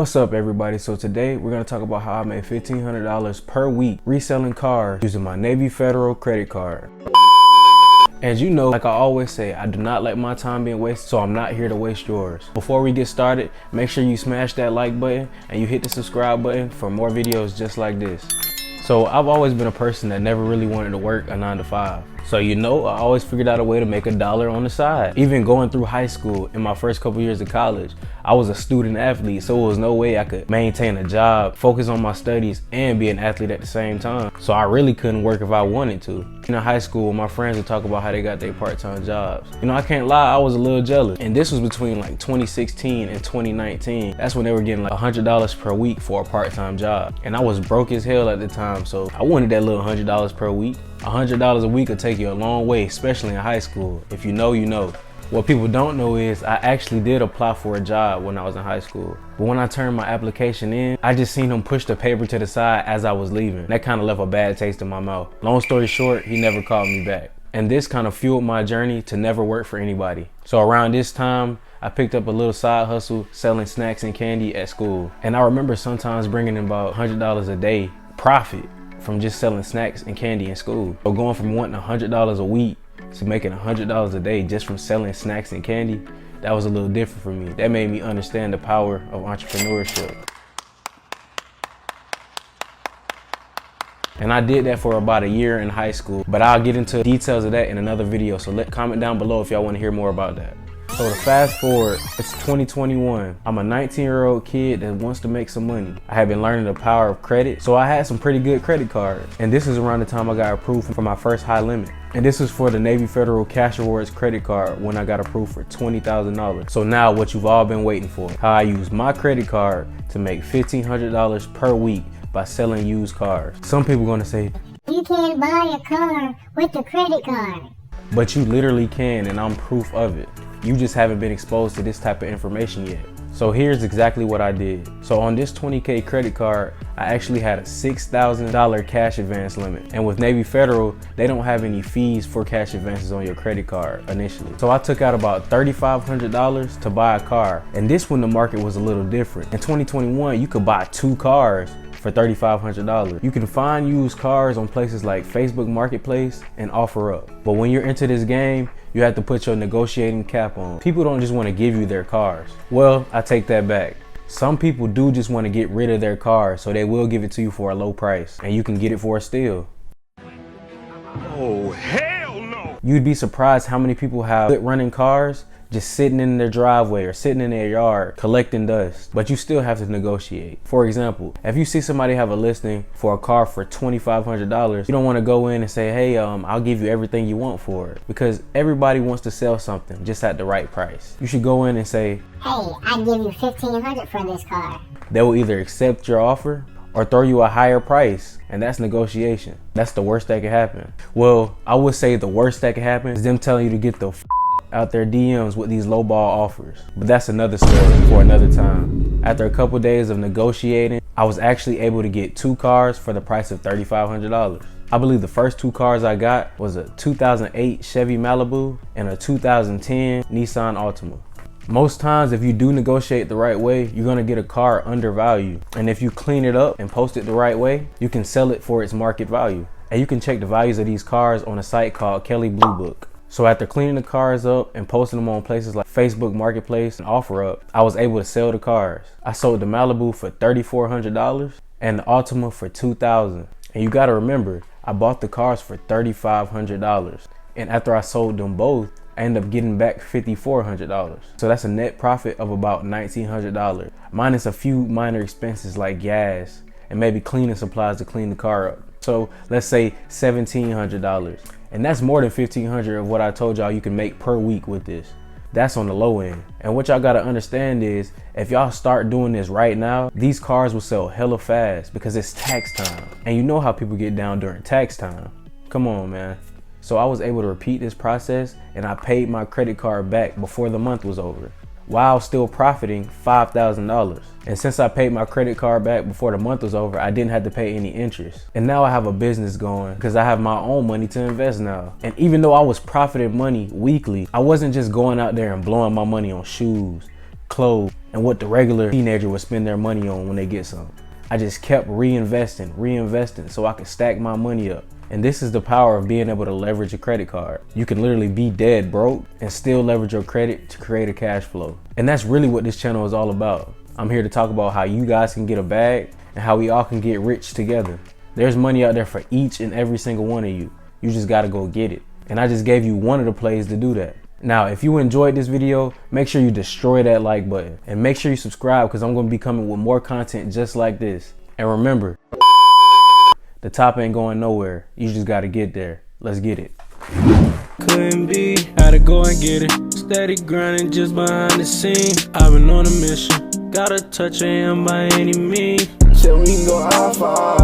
What's up, everybody? So today we're going to talk about how I made $1,500 per week reselling cars using my Navy Federal credit card. As you know, like I always say, I do not like my time being wasted, so I'm not here to waste yours. Before we get started, make sure you smash that like button and you hit the subscribe button for more videos just like this. So I've always been a person that never really wanted to work a 9 to 5. So I always figured out a way to make $1 on the side. Even going through high school, in my first couple years of college, I was a student athlete, so there was no way I could maintain a job, focus on my studies, and be an athlete at the same time. So I really couldn't work if I wanted to. In high school, my friends would talk about how they got their part-time jobs. I can't lie, I was a little jealous. And this was between like 2016 and 2019. That's when they were getting like $100 per week for a part-time job. And I was broke as hell at the time, so I wanted that little $100 per week. $100 a week could take you a long way, especially in high school. If you know, you know. What people don't know is I actually did apply for a job when I was in high school. But when I turned my application in, I just seen him push the paper to the side as I was leaving. That kind of left a bad taste in my mouth. Long story short, he never called me back. And this kind of fueled my journey to never work for anybody. So around this time, I picked up a little side hustle selling snacks and candy at school. And I remember sometimes bringing in about $100 a day profit from just selling snacks and candy in school. So going from wanting $100 a week to making $100 a day just from selling snacks and candy, that was a little different for me. That made me understand the power of entrepreneurship. And I did that for about a year in high school, but I'll get into details of that in another video. So comment down below if y'all want to hear more about that. So to fast forward, it's 2021. I'm a 19-year-old kid that wants to make some money. I have been learning the power of credit, so I had some pretty good credit cards. And this is around the time I got approved for my first high limit. And this is for the Navy Federal Cash Rewards credit card when I got approved for $20,000. So now what you've all been waiting for, how I use my credit card to make $1,500 per week by selling used cars. Some people are gonna say, you can't buy a car with a credit card. But you literally can, and I'm proof of it. You just haven't been exposed to this type of information yet. So here's exactly what I did. So on this $20K credit card, I actually had a $6,000 cash advance limit. And with Navy Federal, they don't have any fees for cash advances on your credit card initially. So I took out about $3,500 to buy a car. And this when the market was a little different. In 2021, you could buy 2 cars for $3,500. You can find used cars on places like Facebook Marketplace and OfferUp. But when you're into this game, you have to put your negotiating cap on. People don't just want to give you their cars. Well, I take that back. Some people do just want to get rid of their car, so they will give it to you for a low price, and you can get it for a steal. Oh, hell no! You'd be surprised how many people have good running cars just sitting in their driveway or sitting in their yard collecting dust, but you still have to negotiate. For example, if you see somebody have a listing for a car for $2,500, you don't want to go in and say, hey, I'll give you everything you want for it, because everybody wants to sell something just at the right price. You should go in and say, hey, I'll give you $1,500 for this car. They will either accept your offer or throw you a higher price, and that's negotiation. That's the worst that could happen. Well, I would say the worst that could happen is them telling you to get the out their DMs with these lowball offers. But that's another story for another time. After a couple days of negotiating, I was actually able to get 2 cars for the price of $3,500. I believe the first 2 cars I got was a 2008 Chevy Malibu and a 2010 Nissan Altima. Most times, if you do negotiate the right way, you're gonna get a car undervalued. And if you clean it up and post it the right way, you can sell it for its market value. And you can check the values of these cars on a site called Kelley Blue Book. So after cleaning the cars up and posting them on places like Facebook Marketplace and OfferUp, I was able to sell the cars. I sold the Malibu for $3,400 and the Altima for $2,000. And you gotta remember, I bought the cars for $3,500. And after I sold them both, I ended up getting back $5,400. So that's a net profit of about $1,900, minus a few minor expenses like gas and maybe cleaning supplies to clean the car up. So let's say $1,700. And that's more than $1,500 of what I told y'all you can make per week with this. That's on the low end. And what y'all gotta understand is, if y'all start doing this right now, these cars will sell hella fast because it's tax time. And you know how people get down during tax time. Come on, man. So I was able to repeat this process, and I paid my credit card back before the month was over, while still profiting $5,000. And since I paid my credit card back before the month was over, I didn't have to pay any interest. And now I have a business going because I have my own money to invest now. And even though I was profiting money weekly, I wasn't just going out there and blowing my money on shoes, clothes, and what the regular teenager would spend their money on when they get some. I just kept reinvesting so I could stack my money up. And this is the power of being able to leverage a credit card. You can literally be dead broke and still leverage your credit to create a cash flow. And that's really what this channel is all about. I'm here to talk about how you guys can get a bag and how we all can get rich together. There's money out there for each and every single one of you. You just gotta go get it. And I just gave you one of the plays to do that. Now, if you enjoyed this video, make sure you destroy that like button and make sure you subscribe, because I'm gonna be coming with more content just like this. And remember, the top ain't going nowhere. You just gotta get there. Let's get it. Couldn't be, had to go and get it. Steady grinding just behind the scenes. I've been on a mission. Gotta touch him by any means. Till we can go high five.